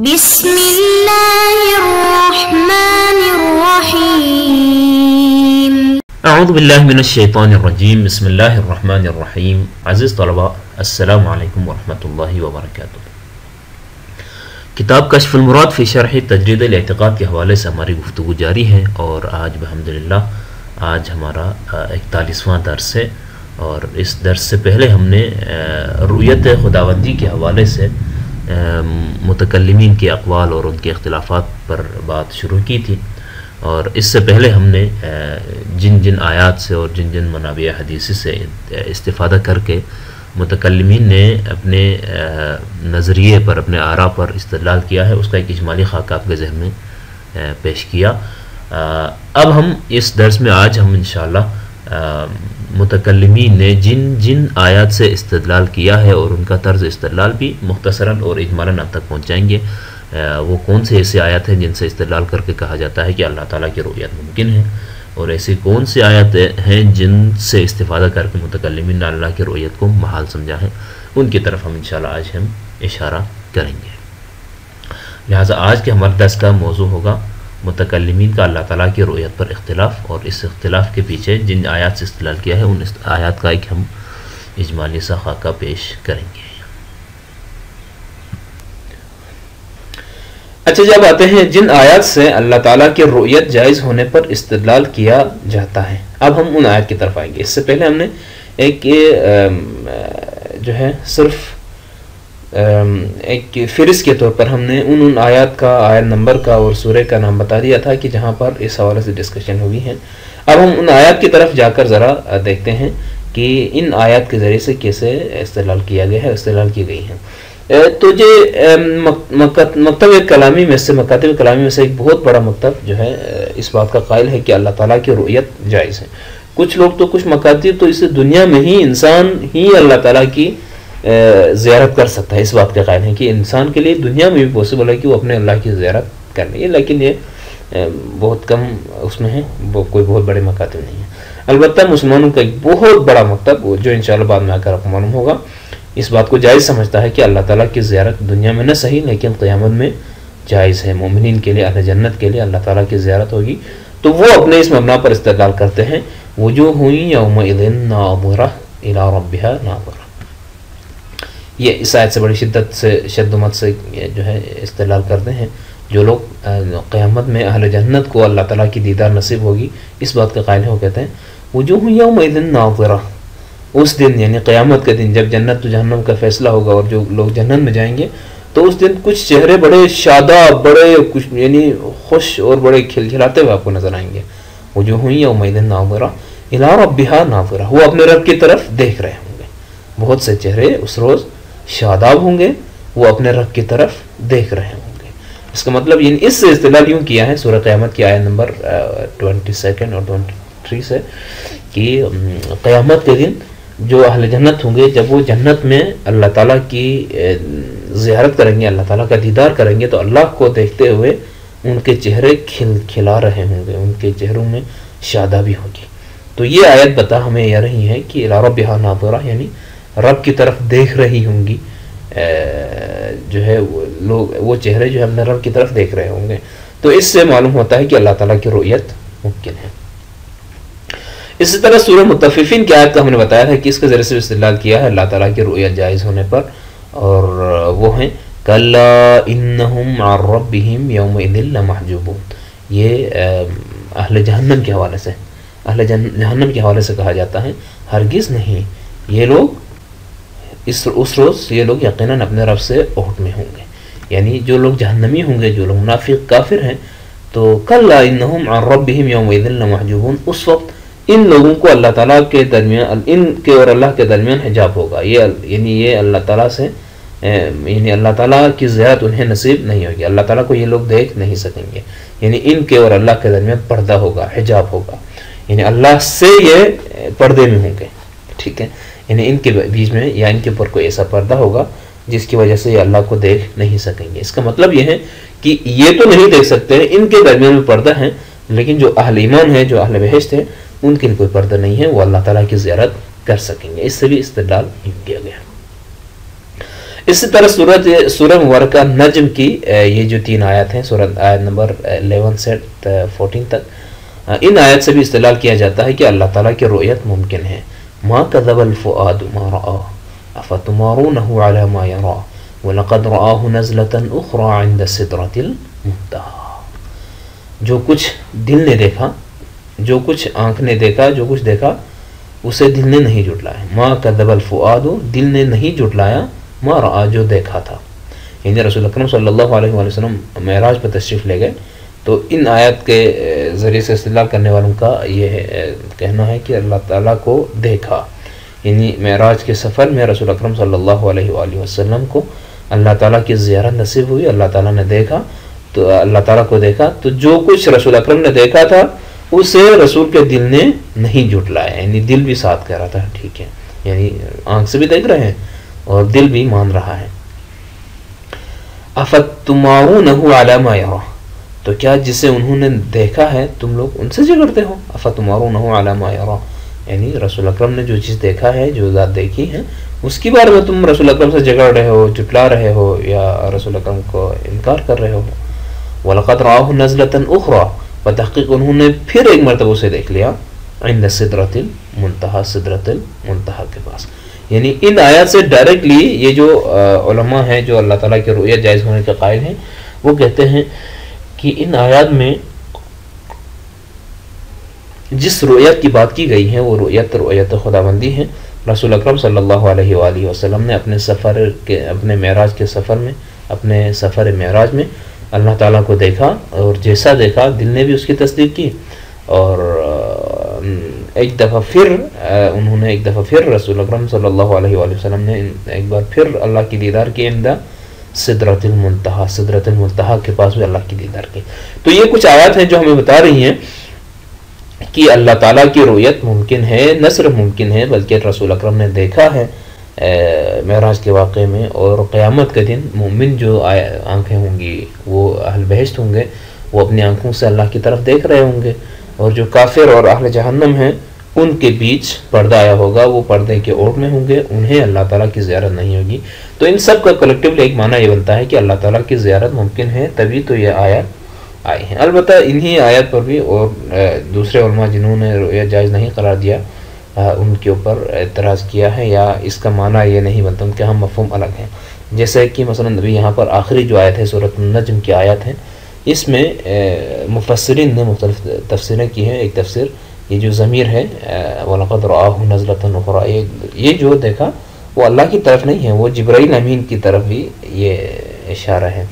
بسم اللہ الرحمن الرحیم اعوذ باللہ من الشیطان الرجیم بسم اللہ الرحمن الرحیم عزیز طلباء السلام علیکم ورحمۃ اللہ وبرکاتہ۔ کتاب کشف المراد فی شرح تجرید الاعتقاد کے حوالے سے ہماری گفتگو جاری ہے اور آج بحمدللہ آج ہمارا 41واں درس ہے، اور اس درس سے پہلے ہم نے رؤیت خداوندی کے حوالے سے متکلمین کے اقوال اور ان کے اختلافات پر بات شروع کی تھی، اور اس سے پہلے ہم نے جن جن آیات سے اور جن جن منابع حدیثی سے استفادہ کر کے متکلمین نے اپنے نظریے پر، اپنے آراء پر استدلال کیا ہے، اس کا ایک اجمالی خاکہ آپ کے ذہن میں پیش کیا۔ اب ہم اس درس میں آج ہم انشاءاللہ متکلمین نے جن جن آیات سے استدلال کیا ہے اور ان کا طرز استدلال بھی مختصراً اور اجمالاً آپ تک پہنچائیں گے۔ وہ کون سے ایسے آیات ہیں جن سے استدلال کر کے کہا جاتا ہے کہ اللہ تعالیٰ کی رؤیت ممکن ہے، اور ایسی کون سی آیات ہیں جن سے استفادہ کر کے متکلمین نے اللہ کی رؤیت کو محال سمجھا ہے، ان کی طرف ہم انشاءاللہ آج ہم اشارہ کریں گے۔ لہٰذا آج کے ہمارے درس کا موضوع ہوگا متکلمین کا اللہ تعالیٰ کی رؤیت پر اختلاف، اور اس اختلاف کے پیچھے جن آیات سے استدلال کیا ہے ان آیات کا ایک ہم اجمالی سا خاکہ پیش کریں گے۔ اچھا، جب آتے ہیں جن آیات سے اللہ تعالیٰ کی رؤیت جائز ہونے پر استدلال کیا جاتا ہے، اب ہم ان آیات کی طرف آئیں گے۔ اس سے پہلے ہم نے ایک جو ہے صرف ایک فہرست کے طور پر ہم نے ان آیات کا، آیت نمبر کا اور سورہ کا نام بتا دیا تھا کہ جہاں پر اس حوالے سے ڈسکشن ہوئی ہے۔ اب ہم ان آیات کی طرف جا کر ذرا دیکھتے ہیں کہ ان آیات کے ذریعے سے کیسے استدلال کیا گیا ہے، استدلال کی گئی ہیں۔ تو یہ مکتب کلامی میں سے، مکاتب کلامی میں سے ایک بہت بڑا مکتب جو ہے اس بات کا قائل ہے کہ اللہ تعالیٰ کی رؤیت جائز ہے۔ کچھ لوگ تو، کچھ مکاتب تو اس دنیا میں ہی انسان ہی اللہ تعالیٰ کی زیارت کر سکتا ہے، اس بات کے قائل ہیں کہ انسان کے لیے دنیا میں بھی پاسبل ہے کہ وہ اپنے اللہ کی زیارت کر لے، لیکن یہ بہت کم اس میں ہے، کوئی بہت بڑے مکاتب نہیں ہیں۔ البتہ مسلمانوں کا ایک بہت بڑا مکتب جو انشاءاللہ بعد میں آ کر آپ کو معلوم ہوگا، اس بات کو جائز سمجھتا ہے کہ اللہ تعالیٰ کی زیارت دنیا میں نہ صحیح لیکن قیامت میں جائز ہے۔ مومنین کے لیے، اہل جنت کے لیے اللہ تعالیٰ کی زیارت ہوگی، تو وہ اپنے اس مبنا پر استدلال کرتے ہیں وجوہ یومئذ ناظرہ الی ربہا ناظرہ۔ یہ اس آیت سے بڑی شدت سے جو ہے استدلال کرتے ہیں۔ جو لوگ قیامت میں اہل جنت کو اللہ تعالیٰ کی دیدار نصیب ہوگی، اس بات کا قائل ہے، وہ کہتے ہیں وجوہ یومئذ ناظرہ۔ اس دن یعنی قیامت کے دن جب جنت و جہنم کا فیصلہ ہوگا اور جو لوگ جنت میں جائیں گے، تو اس دن کچھ چہرے بڑے شاداب، بڑے کچھ یعنی خوش اور بڑے کھلکھلاتے ہوئے آپ کو نظر آئیں گے۔ وجوہ یومئذ ناظرہ الی ربہا ناظرہ، وہ اپنے رب کی طرف دیکھ رہے ہوں گے۔ بہت سے چہرے اس روز شاداب ہوں گے، وہ اپنے رب کی طرف دیکھ رہے ہوں گے۔ اس کا مطلب یعنی اس سے استدلال یوں کیا ہے سورہ قیامت کی آیت نمبر 22 اور 23 سے کہ قیامت کے دن جو اہل جنت ہوں گے، جب وہ جنت میں اللہ تعالیٰ کی زیارت کریں گے، اللہ تعالیٰ کا دیدار کریں گے، تو اللہ کو دیکھتے ہوئے ان کے چہرے کھلا رہے ہوں گے، ان کے چہروں میں شادابی ہوگی۔ تو یہ آیت بتا ہمیں یہ رہی ہے کہ الی ربہا ناظرہ یعنی رب کی طرف دیکھ رہی ہوں گی، جو ہے لوگ، وہ چہرے جو ہے اپنے رب کی طرف دیکھ رہے ہوں گے۔ تو اس سے معلوم ہوتا ہے کہ اللہ تعالیٰ کی رؤیت ممکن ہے۔ اسی طرح سورہ مطففین کی آیت کا ہم نے بتایا تھا کہ اس کے ذریعے سے استدلال کیا ہے اللہ تعالیٰ کی رؤیت جائز ہونے پر، اور وہ ہیں کلا انہم عن ربہم یومئذ لمحجوبون۔ یہ اہل جہنم کے حوالے سے، اہل جہنم کے حوالے سے کہا جاتا ہے ہرگز نہیں، یہ لوگ اس روز یہ لوگ یقیناً اپنے رب سے اوٹ میں ہوں گے، یعنی جو لوگ جہنمی ہوں گے، جو لوگ منافق کافر ہیں، تو کلا انہم عن ربہم یومئذ لمحجوبون، اس وقت ان لوگوں کو اللہ تعالیٰ کے درمیان، ان کے اور اللہ کے درمیان حجاب ہوگا، یہ اللہ تعالیٰ سے یعنی اللہ تعالیٰ کی زیارت انہیں نصیب نہیں ہوگی، اللہ تعالیٰ کو یہ لوگ دیکھ نہیں سکیں گے، یعنی ان کے اور اللہ کے درمیان پردہ ہوگا، حجاب ہوگا، یعنی اللہ سے یہ پردے میں ہوں گے، ٹھیک ہے، یعنی ان کے بیچ میں یا ان کے اوپر کوئی ایسا پردہ ہوگا جس کی وجہ سے یہ اللہ کو دیکھ نہیں سکیں گے۔ اس کا مطلب یہ ہے کہ یہ تو نہیں دیکھ سکتے، ان کے درمیان میں پردہ ہیں، لیکن جو اہل ایمان ہے، جو اہل بہشت ہے، ان کے لیے کوئی پردہ نہیں ہے، وہ اللہ تعالیٰ کی زیارت کر سکیں گے۔ اس سے بھی استدلال کیا گیا۔ اسی طرح سورہ مبارکہ نجم کی یہ جو 3 آیات ہیں، سورہ آیت نمبر 11 سے 14 تک، ان آیات سے بھی استدلال کیا جاتا ہے کہ اللہ تعالیٰ کی رؤیت ممکن ہے. ما کذب الفؤاد ما رآ افتمارونہ علی ما یرا وَلَقَدْ رَآهُ نَزْلَةً أُخْرَى عِنْدَ السِّدْرَةِ الْمُنْتَهَى. جو کچھ دل نے دیکھا، جو کچھ آنکھ نے دیکھا، جو کچھ دیکھا اسے دل نے نہیں جھٹلایا. ما کذب الفؤاد، دل نے نہیں جھٹلایا، ما رآ، جو دیکھا تھا. یعنی رسول اکرم صلی اللہ علیہ وآلہ وسلم معراج پر تشریف لے گئے، تو ان آیات کے ذریعے سے استدلال کرنے والوں کا یہ کہنا ہے کہ اللہ تعالیٰ کو دیکھا. یعنی معراج کے سفر میں رسول اکرم صلی اللہ علیہ وآلہ وسلم کو اللہ تعالیٰ کی زیارت نصیب ہوئی، اللہ تعالیٰ نے دیکھا، تو اللہ تعالیٰ کو دیکھا، تو جو کچھ رسول اکرم نے دیکھا تھا اسے رسول کے دل نے نہیں جھٹلایا. یعنی دل بھی ساتھ کہہ رہا تھا ٹھیک ہے، یعنی آنکھ سے بھی دیکھ رہے ہیں اور دل بھی مان رہا ہے. افتمارونہ علی ما یرا، تو کیا جسے انہوں نے دیکھا ہے تم لوگ ان سے جھگڑتے ہو. افتمارونہ علی ما یرا، یعنی رسول اکرم نے جو چیز دیکھا ہے، جو ذات دیکھی ہے، اس کی بارے میں تم رسول اکرم سے جھگڑ رہے ہو، جھٹلا رہے ہو، یا رسول اکرم کو انکار کر رہے ہو. وَلَقَدْ رَآهُ نَزْلَةً أُخْرَى، بتحقیق انہوں نے پھر ایک مرتبہ اسے دیکھ لیا، عند سدرۃ المنتہا، سدرۃ المنتہا کے پاس. یعنی ان آیات سے ڈائریکٹلی یہ جو علماء ہیں جو اللہ تعالیٰ کی رؤیت جائز ہونے کے قائل ہیں، وہ کہتے ہیں کہ ان آیات میں جس رؤیت کی بات کی گئی ہے وہ رؤیت خداوندی ہے. رسول اکرم صلی اللہ علیہ وآلہ وسلم نے اپنے معراج کے سفر میں، اپنے سفر معراج میں اللہ تعالیٰ کو دیکھا، اور جیسا دیکھا دل نے بھی اس کی تصدیق کی. اور ایک دفعہ پھر رسول اکرم صلی اللہ علیہ وآلہ وسلم نے ایک بار پھر اللہ کی دیدار کی، عند سدرۃ المنتہا، سدرۃ المنتہا کے پاس بھی اللہ کی دیدار کی. تو یہ کچھ آیات ہیں جو ہمیں بتا رہی ہیں کہ اللہ تعالیٰ کی رؤیت ممکن ہے، نہ صرف ممکن ہے بلکہ رسول اکرم نے دیکھا ہے معراج کے واقعے میں. اور قیامت کے دن مومن جو آنکھیں ہوں گی، وہ اہل بہشت ہوں گے، وہ اپنی آنکھوں سے اللہ کی طرف دیکھ رہے ہوں گے. اور جو کافر اور اہل جہنم ہیں ان کے بیچ پردہ آیا ہوگا، وہ پردے کے اوٹ میں ہوں گے، انہیں اللہ تعالیٰ کی زیارت نہیں ہوگی. تو ان سب کا کلیکٹیولی ایک معنی یہ بنتا ہے کہ اللہ تعالیٰ کی زیارت ممکن ہے، تبھی تو یہ آیات آئی ہیں. البتہ انہی آیات پر بھی اور دوسرے علماء جنہوں نے رؤیت جائز نہیں قرار دیا، ان کے اوپر اعتراض کیا ہے، یا اس کا معنی یہ نہیں بنتا، ان کے ہم مفہوم الگ ہیں. جیسے کہ مثلا ابھی یہاں پر آخری جو آیت ہے سورۃ النجم کی آیت ہیں، اس میں مفسرین نے مختلف تفسیریں کی ہیں. ایک تفسیر یہ جو ضمیر ہے وَلَقَدْ رَآهُ نَزْلَةً أُخْرَى، یہ جو دیکھا وہ اللہ کی طرف نہیں ہے، وہ جبرائیل امین کی طرف بھی یہ اشارہ ہے.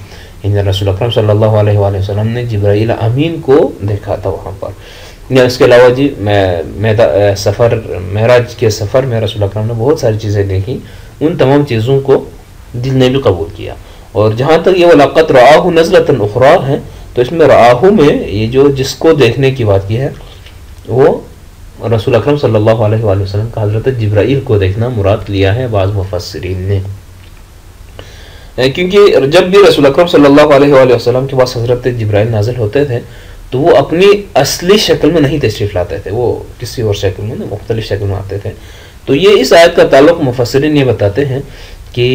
رسول اکرم صلی اللہ علیہ وآلہ وسلم نے جبرائیل امین کو دیکھا تھا وہاں پر. یا اس کے علاوہ جی معراج کے سفر میں رسول اکرم نے بہت ساری چیزیں دیکھی، ان تمام چیزوں کو دل نے بھی قبول کیا. اور جہاں تک یہ وَلَقَدْ رَآهُ نَزْلَةً أُخْرَى ہے، تو اس میں رآہو میں یہ جو جس کو دیکھنے کی بات کی ہے وہ رسول اکرم صلی اللہ علیہ وآلہ وسلم کا حضرت جبرائیل کو دیکھنا مراد لیا ہے بعض مفسرین نے. کیونکہ جب بھی رسول اکرم صلی اللہ علیہ وآلہ وسلم کے پاس حضرت جبرائیل نازل ہوتے تھے تو وہ اپنی اصلی شکل میں نہیں تشریف لاتے تھے، وہ کسی اور شکل میں، مختلف شکل میں آتے تھے. تو یہ اس آیت کا تعلق مفسرین یہ بتاتے ہیں کہ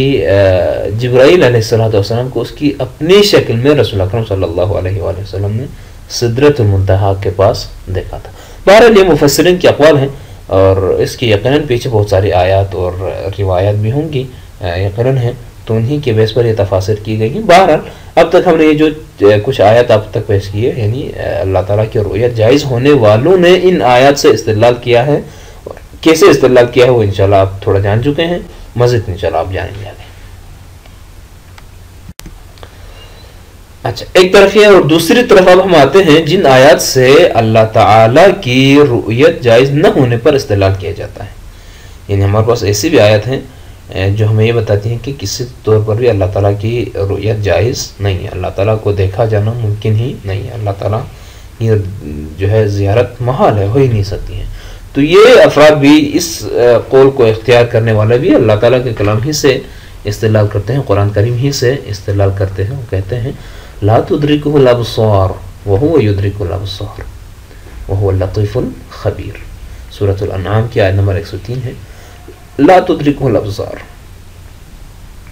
جبرائیل علیہ السلام کو اس کی اپنی شکل میں رسول اکرم صلی اللہ علیہ وآلہ وسلم نے سدرۃ المنتہا کے پاس دیکھا تھا. بہرحال یہ مفسرین کے اقوال ہیں، اور اس کی یقیناً پیچھے بہت ساری آیات اور روایات بھی ہوں گی، یقیناً ہیں، تو انہی کے بیس پر یہ تفاسیر کی گئی ہیں. بہرحال اب تک ہم نے یہ جو کچھ آیات آپ تک پیش کی ہے، یعنی اللہ تعالیٰ کی رؤیت جائز ہونے والوں نے ان آیات سے استدلال کیا ہے. کیسے استدلال کیا ہے وہ انشاءاللہ آپ تھوڑا جان چکے ہیں، مزید انشاءاللہ آپ جانیں گے. اچھا، ایک طرف یہ، اور دوسری طرف اب ہم آتے ہیں جن آیات سے اللہ تعالیٰ کی رؤیت جائز نہ ہونے پر استدلال کیا جاتا ہے. یعنی ہمارے پاس ایسی بھی آیات ہیں جو ہمیں یہ بتاتی ہیں کہ کسی طور پر بھی اللہ تعالیٰ کی رؤیت جائز نہیں ہے، اللہ تعالیٰ کو دیکھا جانا ممکن ہی نہیں ہے، اللہ تعالیٰ کی جو ہے زیارت محال ہے، ہو ہی نہیں سکتی ہے. تو یہ افراد بھی، اس قول کو اختیار کرنے والے بھی اللہ تعالیٰ کے کلام ہی سے استدلال کرتے ہیں، قرآن کریم ہی سے استدلال کرتے ہیں. وہ کہتے ہیں لا تدرکہ الابصار وہو یدرک الابصار وہو اللطیف الخبیر. سورۃ الانعام کی آیت نمبر 103 ہے. لا تدرکہ الابصار،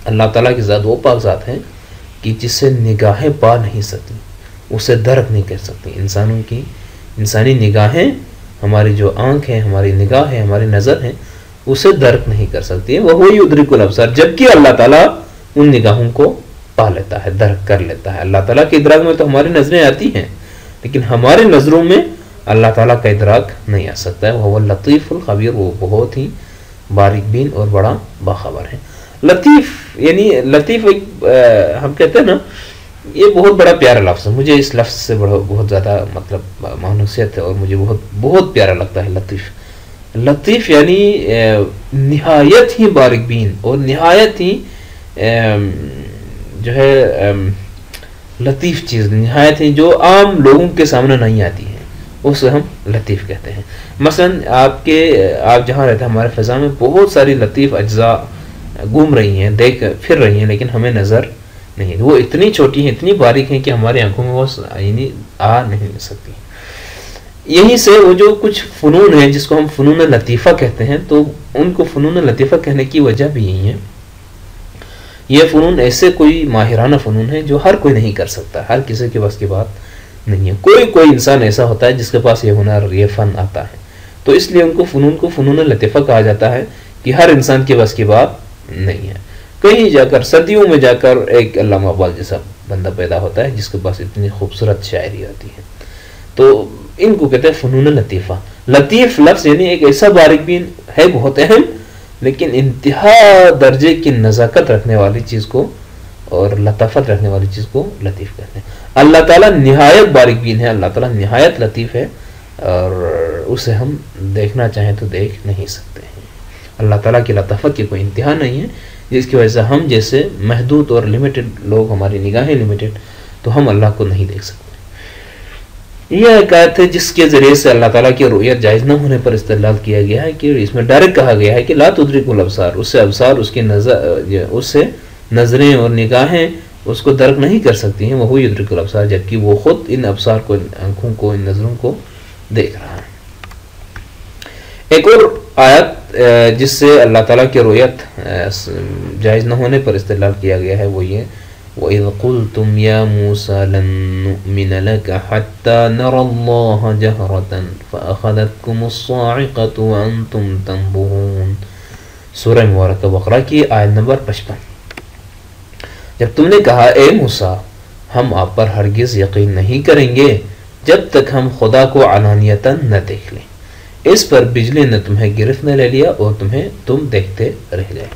اللہ تعالیٰ کی ذات وہ پاک ذات ہے کہ جسے نگاہیں پا نہیں سکتی، اسے درک نہیں کر سکتی. انسانی نگاہیں، ہماری جو آنکھ ہے، ہماری نگاہ ہے، ہماری نظر ہے، اسے درک نہیں کر سکتی ہے. وہ یدرک الابصار، جبکہ اللہ تعالیٰ ان نگاہوں کو پا لیتا ہے، درک کر لیتا ہے. اللہ تعالیٰ کے ادراک میں تو ہماری نظریں آتی ہیں، لیکن ہماری نظروں میں اللہ تعالیٰ کا ادراک نہیں آ سکتا ہے. وہ لطیف الخبیر، وہ بہت ہی باریک بین اور بڑا باخبر ہے. لطیف یعنی لطیف ایک ہم کہتے ہیں نا، یہ بہت بڑا پیارا لفظ ہے. مجھے اس لفظ سے بہت زیادہ مطلب مانوسیت ہے اور مجھے بہت پیارا لگتا ہے لطیف. لطیف یعنی نہایت ہی باریک بین اور نہایت ہی جو ہے لطیف چیز، نہایت ہی جو عام لوگوں کے سامنے نہیں آتی ہے، اسے ہم لطیف کہتے ہیں. مثلا آپ جہاں رہتے ہیں، ہمارے فضا میں بہت ساری لطیف اجزاء گھوم رہی ہیں، پھر رہی ہیں، لیکن ہمیں نظر نہیں. وہ اتنی چھوٹی ہیں، اتنی باریک ہیں کہ ہماری آنکھوں میں وہ یعنی آ نہیں سکتی. یہیں سے وہ جو کچھ فنون ہیں جس کو ہم فنون لطیفہ کہتے ہیں، تو ان کو فنون لطیفہ کہنے کی وجہ بھی یہی ہے. یہ فنون ایسے کوئی ماہرانہ فنون ہے جو ہر کوئی نہیں کر سکتا، ہر کسی کے بس کی بات نہیں ہے. کوئی انسان ایسا ہوتا ہے جس کے پاس یہ ہنر، یہ فن آتا ہے، تو اس لیے ان کو فنون لطیفہ کہا جاتا ہے کہ ہر انسان کے بس کی بات نہیں ہے. کہیں جا کر، صدیوں میں جا کر ایک علامہ اقبال جیسا بندہ پیدا ہوتا ہے جس کے پاس اتنی خوبصورت شاعری ہوتی ہے. تو ان کو کہتے ہیں فنون لطیفہ. لطیف لفظ یعنی ایک ایسا باریک بین ہے، بہت اہم، لیکن انتہا درجے کی نزاکت رکھنے والی چیز کو اور لطافت رکھنے والی چیز کو لطیف کہتے ہیں. اللہ تعالیٰ نہایت باریک بین ہے، اللہ تعالیٰ نہایت لطیف ہے، اور اسے ہم دیکھنا چاہیں تو دیکھ نہیں سکتے ہیں. اللہ تعالیٰ کی لطافت کی کوئی انتہا نہیں ہے، جس کی وجہ سے ہم جیسے محدود اور لمیٹڈ لوگ، ہماری نگاہیں لمیٹڈ، تو ہم اللہ کو نہیں دیکھ سکتے. یہ ایک آیت ہے جس کے ذریعے سے اللہ تعالیٰ کی رؤیت جائز نہ ہونے پر استدلال کیا گیا ہے، کہ اس میں ڈائریکٹ کہا گیا ہے کہ لا تدرک الابصار، اس سے ابصار، اس کی نظریں اور نگاہیں اس کو درک نہیں کر سکتی ہیں. وہ یدرک الابصار، جبکہ وہ خود ان ابصار کو، ان آنکھوں کو، ان نظروں کو دیکھ رہا ہے. ایک اور آیت جس سے اللہ تعالیٰ کی رؤیت جائز نہ ہونے پر استدلال کیا گیا ہے، وہ یہ وَإِذْ قُلْتُمْ يَا مُوسَى لَن نُؤْمِنَ لَكَ حَتَّى نَرَى اللَّهَ جَهْرَةً فَأَخَذَتْكُمُ الصَّاعِقَةُ وَأَنْتُمْ تَنظُرُونَ. سورہ مبارکہ بقرہ کی آیت نمبر 55. جب تم نے کہا اے موسیٰ، ہم آپ پر ہرگز یقین نہیں کریں گے جب تک ہم خدا کو علانیتاً نہ دیکھ لیں. اس پر بجلی نے تمہیں گرفت نہ لے لیا اور تم دیکھتے رہ گئے.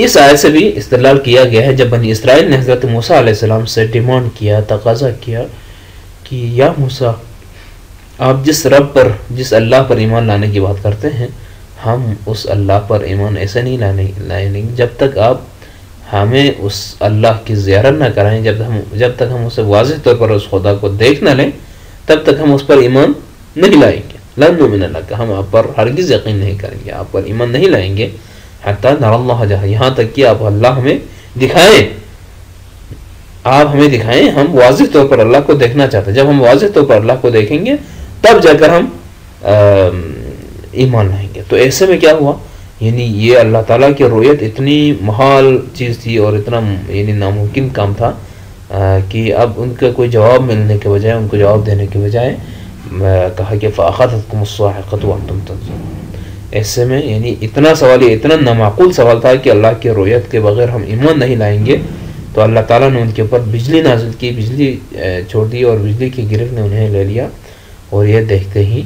اس آیت سے بھی استدلال کیا گیا ہے، جب بنی اسرائیل نے حضرت موسیٰ علیہ السلام سے ڈیمانڈ کیا، تقاضا کیا کہ یا موسیٰ، آپ جس رب پر، جس اللہ پر ایمان لانے کی بات کرتے ہیں، ہم اس اللہ پر ایمان ایسے نہیں لائیں گے جب تک آپ ہمیں اس اللہ کی زیارت نہ کرائیں، جب تک ہم اسے واضح طور پر اس خدا کو دیکھ نہ لیں، تب تک ہم اس پر ایمان نہیں لائیں گے. لن نؤمن لک، ہم آپ پر ہرگز یقین نہیں کریں گے، آپ پر ایمان نہیں لائیں گے. حتی نر اللہ جہرہ، یہاں تک کہ آپ اللہ ہمیں دکھائیں، ہم واضح طور پر اللہ کو دیکھنا چاہتے ہیں. جب ہم واضح طور پر اللہ کو دیکھیں گے تب جا کر ہم ایمان لائیں گے. تو ایسے میں کیا ہوا، یعنی یہ اللہ تعالیٰ کی رؤیت اتنی محال چیز تھی اور اتنا یعنی ناممکن کام تھا کہ اب ان کا کوئی جواب ملنے کے بجائے، ان کو جواب دینے کے بجائے کہا کہ فَأَخَذَتْكُمُ الصَّاعِقَةُ وَأَنْتُمْ تَنظُرُونَ. ایسے میں یعنی اتنا سوال، یہ اتنا نامعقول سوال تھا کہ اللہ کی رؤیت کے بغیر ہم ایمان نہیں لائیں گے. تو اللہ تعالیٰ نے ان کے اوپر بجلی نازل کی، بجلی چھوڑ دی، اور بجلی کی گرفت نے انہیں لے لیا اور یہ دیکھتے ہی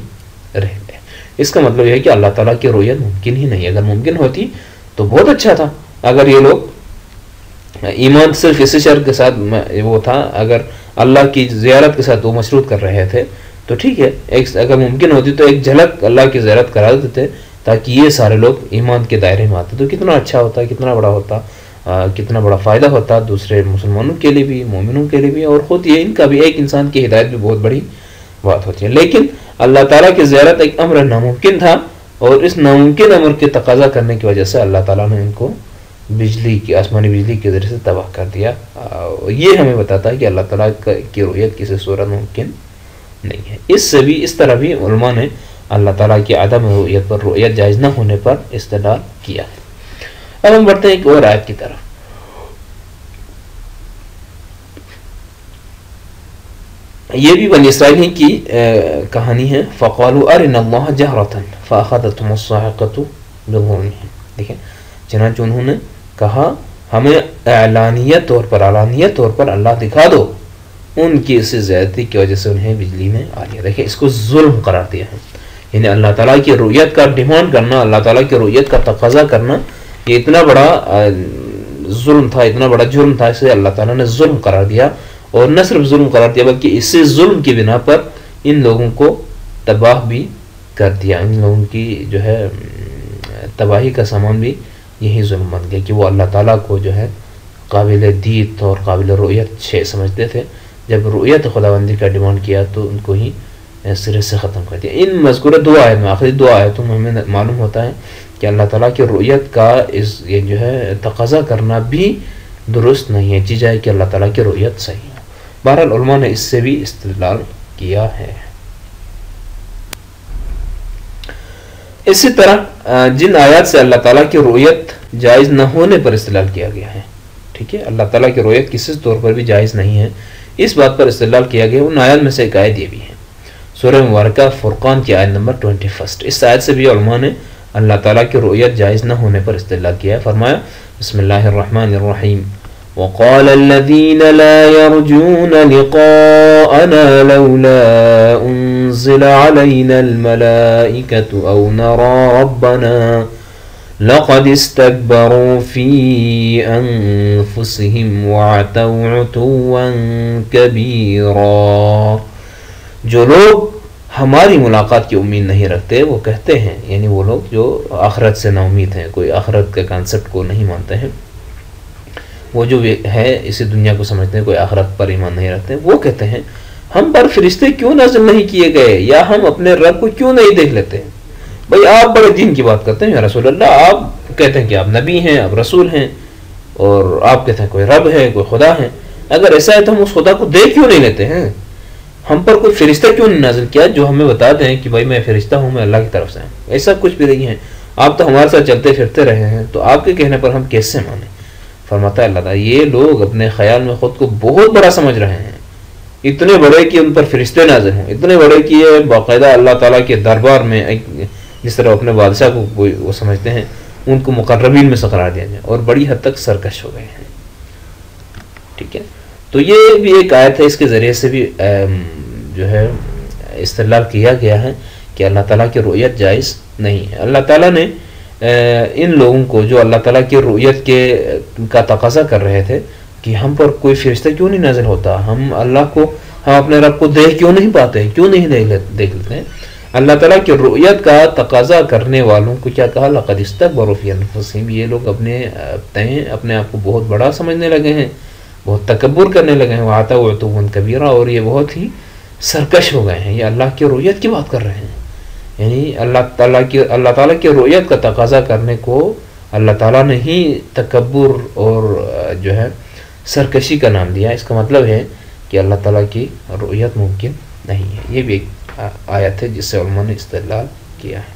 رہ گئے. اس کا مطلب یہ ہے کہ اللہ تعالیٰ کی رؤیت ممکن ہی نہیں. اگر ممکن ہوتی تو بہت اچھا تھا. اگر یہ لوگ ایمان صرف اسی شرط کے ساتھ وہ تھا، اگر اللہ کی زیارت کے ساتھ وہ مشروط کر رہے تھے تو ٹھیک ہے. اگر ممکن ہوتی تو ایک جھلک اللہ کی زیارت کرا دیتے تاکہ یہ سارے لوگ ایمان کے دائرے میں آتے، تو کتنا اچھا ہوتا، کتنا بڑا ہوتا، کتنا بڑا فائدہ ہوتا دوسرے مسلمانوں کے لیے بھی، مومنوں کے لیے بھی، اور خود یہ ان کا بھی، ایک انسان کی ہدایت بھی بہت بڑی بات ہوتی ہے. لیکن اللہ تعالیٰ کی زیارت ایک امر ناممکن تھا، اور اس ناممکن امر کے تقاضا کرنے کی وجہ سے اللہ تعالیٰ نے ان کو آسمانی بجلی کے ذریعے سے تباہ کر دیا. یہ ہمیں بتاتا ہے کہ اللہ تعالیٰ کی رؤیت کسی صورت ممکن نہیں ہے. اس طرح بھی علماء نے اللہ تعالیٰ کی عدم رؤیت پر، رؤیت جائز نہ ہونے پر استدلال کیا ہے. اب ہم بڑھتے ہیں ایک اور آیت کی طرف. یہ بھی بنی اسرائیل کی کہانی ہے. فقالوا ارنا اللہ جہرۃ فاخذتهم الصاعقۃ بظلمهم. دیکھیں چنانچہ انہوں نے کہا ہمیں علانیہ طور پر اللہ دکھا دو. ان کی اس زیادتی کی وجہ سے انہیں بجلی نے آ لیا. دیکھیں اس کو ظلم قرار دیا ہے. یعنی اللہ تعالیٰ کی رؤیت کا ڈیمانڈ کرنا, اللہ تعالیٰ کی رؤیت کا تقاضا کرنا, یہ اتنا بڑا ظلم تھا, اتنا بڑا جرم تھا, اسے اللہ تعالیٰ نے ظلم قرار دیا. اور نہ صرف ظلم قرار دیا بلکہ اس سے ظلم کی بنا پر ان لوگوں کو تباہ بھی کر دیا. ان لوگوں کی جو ہے تباہی کا سامان بھی یہی ظلم بن گیا کہ وہ اللہ تعالیٰ کو جو ہے قابل دید اور قابل رؤیت شے سمجھتے تھے. جب رؤیت خداوندی کا ڈیمانڈ کیا تو ان کو ہی سرے سے ختم کر دیا. ان مذکورہ دو آیت میں, آخری دو آیتوں میں ہمیں معلوم ہوتا ہے کہ اللہ تعالیٰ کی رؤیت کا یہ جو ہے تقاضا کرنا بھی درست نہیں ہے, جی جائے کہ اللہ تعالیٰ کی رؤیت صحیح ہے. بہرحال علماء نے اس سے بھی استدلال کیا ہے. اسی طرح جن آیات سے اللہ تعالیٰ کی رؤیت جائز نہ ہونے پر استدلال کیا گیا ہے, ٹھیک ہے, اللہ تعالیٰ کی رؤیت کسی طور پر بھی جائز نہیں ہے, اس بات پر استدلال کیا گیا. ان آیات میں سے ایک آیت یہ بھی ہے, سورہ مبارکہ فرقان کی آیت نمبر 21. اس آیت سے بھی علماء نے اللہ تعالیٰ کی رؤیت جائز نہ ہونے پر استدلال کیا ہے. فرمایا بسم اللہ الرحمن الرحیم وقال الذين لا يرجون لقاءنا لولا انزل علينا الملائكة او نرى ربنا لقد استكبروا في انفسهم وعتوا عتوا كبيرا. جو لوگ ہماری ملاقات کی امید نہیں رکھتے وہ کہتے ہیں, یعنی وہ لوگ جو آخرت سے نا امید ہیں, کوئی آخرت کے کانسیپٹ کو نہیں مانتے ہیں, وہ جو ہے اسی دنیا کو سمجھتے ہیں, کوئی آخرت پر ایمان نہیں رکھتے, وہ کہتے ہیں ہم پر فرشتے کیوں نازل نہیں کیے گئے, یا ہم اپنے رب کو کیوں نہیں دیکھ لیتے. بھئی آپ بڑے دین کی بات کرتے ہیں یا رسول اللہ, آپ کہتے ہیں کہ آپ نبی ہیں, آپ رسول ہیں, اور آپ کہتے ہیں کوئی رب ہے, کوئی خدا ہے. اگر ایسا ہے تو ہم اس خدا کو دیکھ کیوں نہیں لیتے ہیں, ہم پر کوئی فرشتہ کیوں نہیں نازل کیا جو ہمیں بتا دیں کہ بھائی میں فرشتہ ہوں, میں اللہ کی طرف سے ہوں. ایسا کچھ بھی نہیں ہے, آپ تو ہمارے ساتھ چلتے پھرتے رہے ہیں, تو آپ کے کہنے پر ہم کیسے مانیں. فرماتا ہے اللہ تعالیٰ یہ لوگ اپنے خیال میں خود کو بہت بڑا سمجھ رہے ہیں, اتنے بڑے کہ ان پر فرشتے نازل ہیں, اتنے بڑے کہ یہ باقاعدہ اللہ تعالیٰ کے دربار میں جس طرح اپنے بادشاہ کو وہ سمجھتے ہیں ان کو مقربین میں سے قرار دیا جائے, اور بڑی حد تک سرکش ہو گئے ہیں. ٹھیک ہے, تو یہ بھی ایک آیت ہے, اس کے ذریعے سے بھی جو ہے استدلال کیا گیا ہے کہ اللہ تعالیٰ کی رؤیت جائز نہیں ہے. اللہ تعالیٰ نے ان لوگوں کو جو اللہ تعالیٰ کی رؤیت کا تقاضا کر رہے تھے کہ ہم پر کوئی فرشتہ کیوں نہیں نازل ہوتا, ہم اللہ کو, ہم اپنے رب کو دیکھ کیوں نہیں پاتے, کیوں نہیں دیکھ لیتے ہیں, اللہ تعالیٰ کی رؤیت کا تقاضا کرنے والوں کو کیا کہا, لقد استکبروا فی انفسہم, یہ لوگ اپنے آپ کو بہت بڑا سمجھنے لگے ہیں, بہت تکبر کرنے لگے ہیں, وعتوا عتوا کبیرا, اور یہ بہت ہی سرکش ہو گئے ہیں. یہ اللہ کی رؤیت کی بات کر رہے ہیں, یعنی اللہ تعالیٰ کی رؤیت کا تقاضا کرنے کو اللہ تعالیٰ نے ہی تکبر اور جو ہے سرکشی کا نام دیا. اس کا مطلب ہے کہ اللہ تعالیٰ کی رؤیت ممکن نہیں ہے. یہ بھی ایک آیت ہے جس سے علماء نے استدلال کیا ہے.